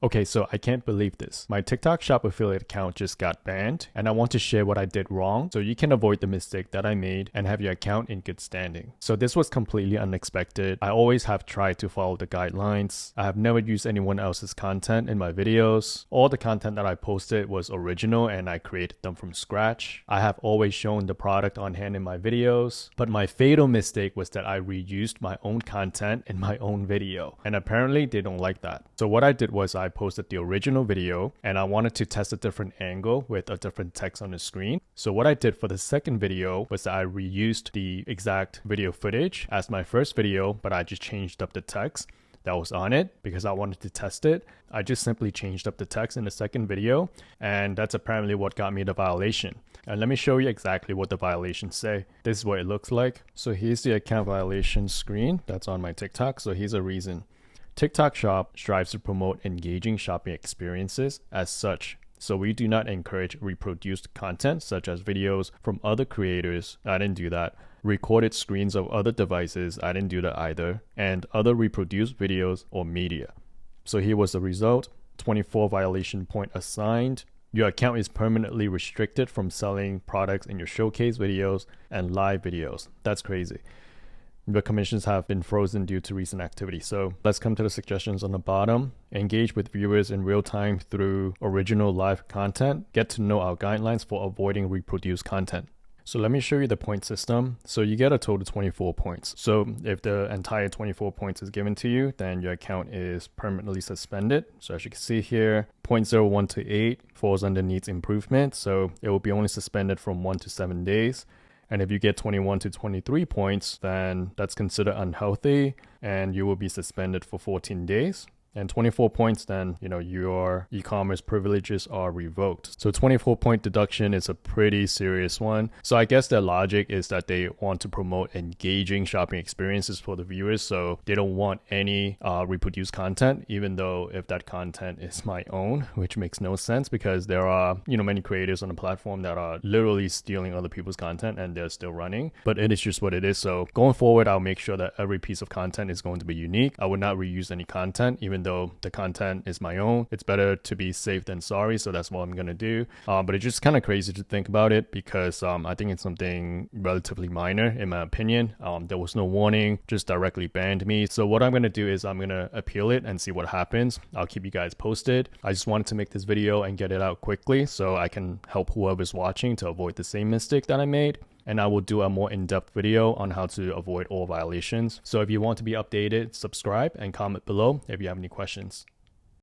Okay, so I can't believe this. My TikTok Shop affiliate account just got banned, and I want to share what I did wrong so you can avoid the mistake that I made and have your account in good standing. So this was completely unexpected. I always have tried to follow the guidelines. I have never used anyone else's content in my videos. All the content that I posted was original and I created them from scratch. I have always shown the product on hand in my videos, but my fatal mistake was that I reused my own content in my own video, and apparently they don't like that. So what I did was I posted the original video and I wanted to test a different angle with a different text on the screen. So what I did for the second video was that I reused the exact video footage as my first video, but I just changed up the text that was on it because I wanted to test it. I just simply changed up the text in the second video, and that's apparently what got me the violation. And let me show you exactly what the violations say. This is what it looks like. So here's the account violation screen that's on my TikTok. So here's a reason. TikTok Shop strives to promote engaging shopping experiences as such. So we do not encourage reproduced content such as videos from other creators. I didn't do that. Recorded screens of other devices. I didn't do that either. And other reproduced videos or media. So here was the result. 24 violation point assigned. Your account is permanently restricted from selling products in your showcase videos and live videos. That's crazy. The commissions have been frozen due to recent activity. So let's come to the suggestions on the bottom. Engage with viewers in real time through original live content. Get to know our guidelines for avoiding reproduced content. So let me show you the point system. So you get a total of 24 points. So if the entire 24 points is given to you, then your account is permanently suspended. So as you can see here, 0.01 to 8 falls under needs improvement. So it will be only suspended from 1 to 7 days. And if you get 21 to 23 points, then that's considered unhealthy and you will be suspended for 14 days. And 24 points, then, your e-commerce privileges are revoked. So 24 point deduction is a pretty serious one. So I guess their logic is that they want to promote engaging shopping experiences for the viewers. So they don't want any reproduced content, even though if that content is my own, which makes no sense because there are, many creators on the platform that are literally stealing other people's content and they're still running. But it is just what it is. So going forward, I'll make sure that every piece of content is going to be unique. I would not reuse any content, even though the content is my own. It's better to be safe than sorry, so that's what I'm gonna do. But it's just kind of crazy to think about it because I think it's something relatively minor in my opinion. There was no warning, just directly banned me. So what I'm gonna do is I'm gonna appeal it and see what happens. I'll keep you guys posted. I just wanted to make this video and get it out quickly so I can help whoever's watching to avoid the same mistake that I made. And I will do a more in-depth video on how to avoid all violations. So if you want to be updated, subscribe and comment below if you have any questions.